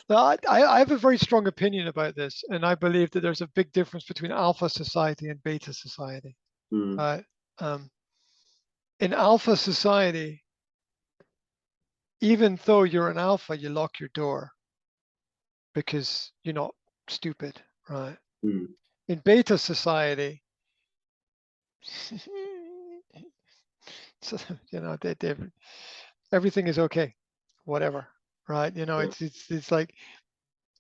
Now, I have a very strong opinion about this, and I believe that there's a big difference between alpha society and beta society. Mm, Right? Um, in alpha society, even though you're an alpha, you lock your door because you're not stupid, right? mm, In beta society, so, everything is okay, whatever, right? yeah. It's like,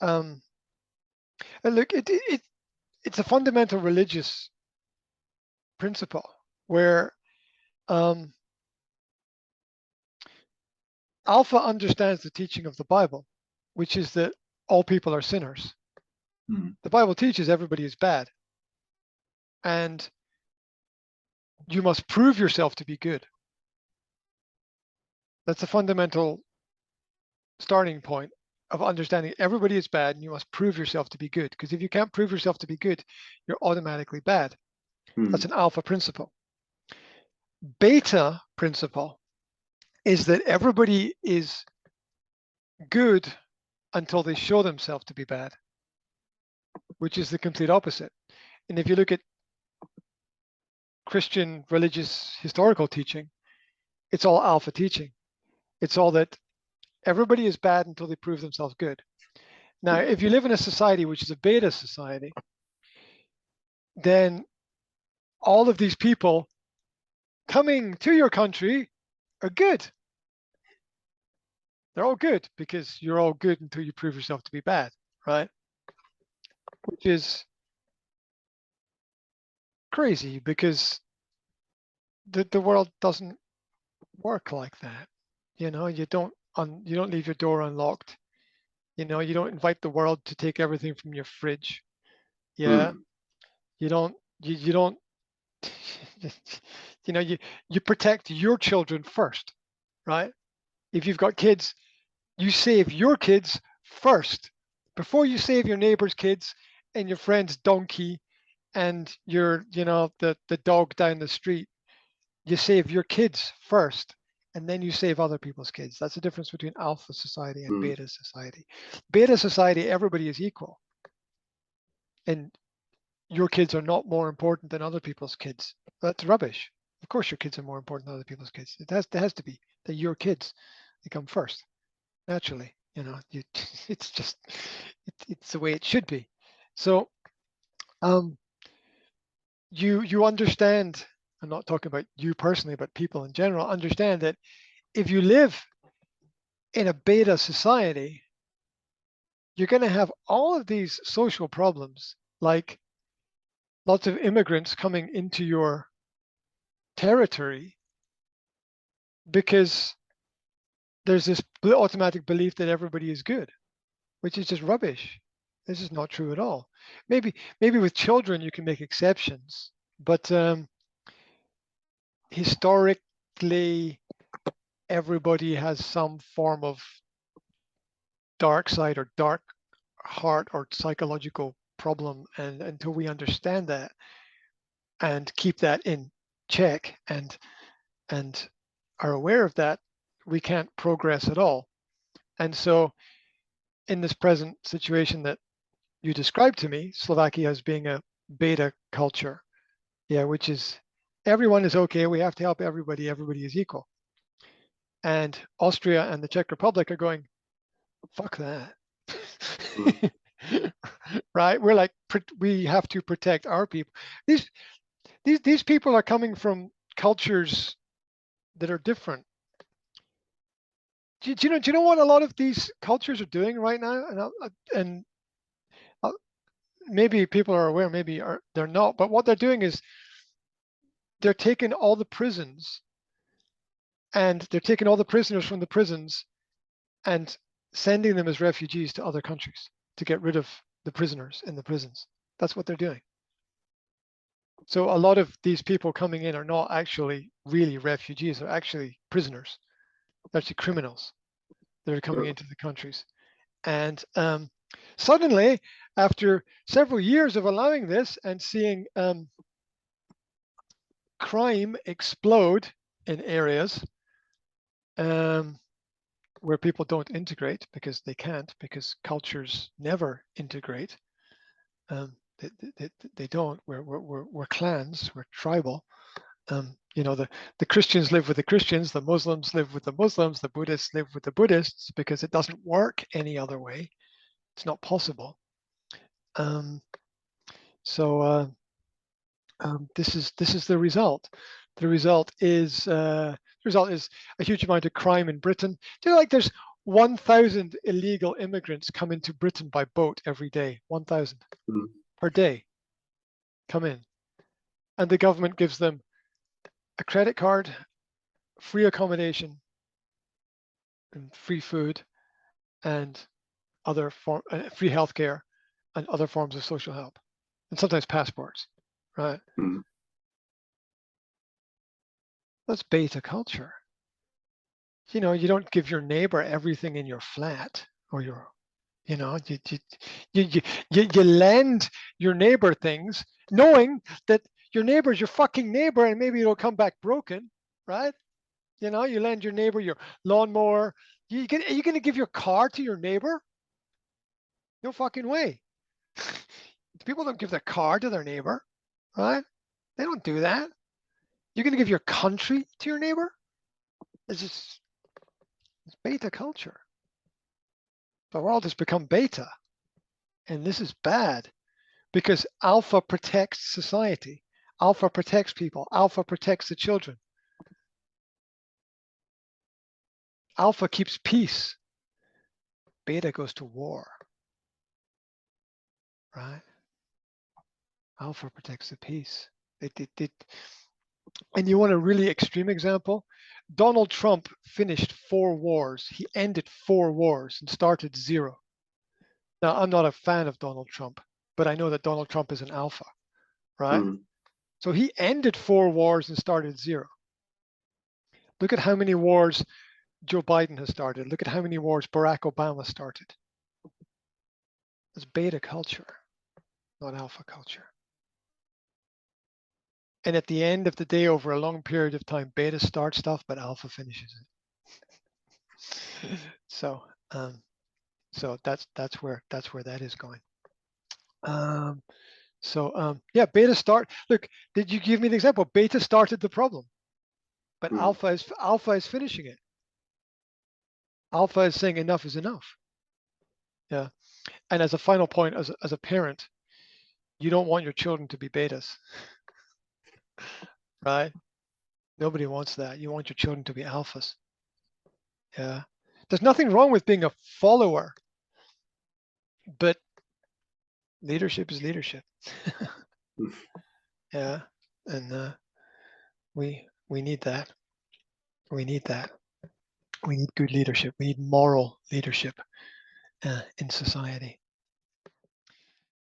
um, and look, it's a fundamental religious principle where um, Alpha understands the teaching of the Bible, which is that all people are sinners. Mm, The Bible teaches everybody is bad, and you must prove yourself to be good. That's a fundamental starting point of understanding everybody is bad and you must prove yourself to be good. Because if you can't prove yourself to be good, you're automatically bad. That's mm, an alpha principle. Beta principle is that everybody is good until they show themselves to be bad, which is the complete opposite. And if you look at Christian religious historical teaching, it's all alpha teaching. It's all that everybody is bad until they prove themselves good. Now, if you live in a society which is a beta society, then all of these people coming to your country are good. They're all good because you're all good until you prove yourself to be bad, right? Which is crazy because the world doesn't work like that. You don't leave your door unlocked. You don't invite the world to take everything from your fridge. Yeah, mm, you don't you protect your children first, right? If you've got kids, you save your kids first before you save your neighbor's kids and your friend's donkey and the dog down the street. You save your kids first and then you save other people's kids. That's the difference between alpha society and mm, beta society. Beta society, everybody is equal, and your kids are not more important than other people's kids. That's rubbish. Of course your kids are more important than other people's kids. It has to be that your kids, they come first naturally. It's just it's the way it should be. So um, you understand. I'm not talking about you personally, but people in general understand that if you live in a beta society, you're going to have all of these social problems, like lots of immigrants coming into your territory because there's this automatic belief that everybody is good, which is just rubbish. This is not true at all. Maybe with children you can make exceptions, but historically everybody has some form of dark side or dark heart or psychological problem, and until we understand that and keep that in check and are aware of that, we can't progress at all. And so in this present situation that you described to me, Slovakia as being a beta culture, yeah, which is everyone is okay, we have to help everybody, everybody is equal. And Austria and the Czech Republic are going, fuck that. mm, Right? We're like, we have to protect our people. These these people are coming from cultures that are different. Do you know what a lot of these cultures are doing right now? And uh, maybe people are aware, maybe they're not. But what they're doing is they're taking all the prisons and they're taking all the prisoners from the prisons and sending them as refugees to other countries to get rid of the prisoners in the prisons. That's what they're doing. So a lot of these people coming in are not actually really refugees, they're actually prisoners, they're actually criminals that are coming yeah. into the countries. And suddenly, after several years of allowing this and seeing crime explode in areas, um, where people don't integrate because they can't, because cultures never integrate. They don't. We're clans. We're tribal. You know, the Christians live with the Christians, the Muslims live with the Muslims, the Buddhists live with the Buddhists, because it doesn't work any other way. It's not possible. This is the result. The result is a huge amount of crime in Britain. Do you know, like there's 1,000 illegal immigrants come into Britain by boat every day, 1,000 per day come in. And the government gives them a credit card, free accommodation, and free food, and other free healthcare, and other forms of social help, and sometimes passports, right? That's beta culture. You know, you don't give your neighbor everything in your flat, or your, you know, you lend your neighbor things, knowing that your neighbor's your fucking neighbor, and maybe it'll come back broken, right? You know, you lend your neighbor your lawnmower. Are you gonna give your car to your neighbor? No fucking way. People don't give their car to their neighbor, right? They don't do that. You're gonna give your country to your neighbor? It's beta culture. The world has become beta, and this is bad, because alpha protects society. Alpha protects people. Alpha protects the children. Alpha keeps peace. Beta goes to war, right? Alpha protects the peace. And you want a really extreme example? Donald Trump finished 4 wars. He ended 4 wars and started 0. Now, I'm not a fan of Donald Trump, but I know that Donald Trump is an alpha, right? So he ended 4 wars and started 0. Look at how many wars Joe Biden has started. Look at how many wars Barack Obama started. It's beta culture, not alpha culture. And at the end of the day, over a long period of time, beta starts stuff, but alpha finishes it. So that's where that is going. Yeah, beta start. Look, did you give me the example? Beta started the problem, but alpha is finishing it. Alpha is saying enough is enough. Yeah, and as a final point, as a parent, you don't want your children to be betas, right? Nobody wants that. You want your children to be alphas. Yeah, there's nothing wrong with being a follower, but leadership is leadership. Yeah, and we need that. We need that. We need good leadership. We need moral leadership in society.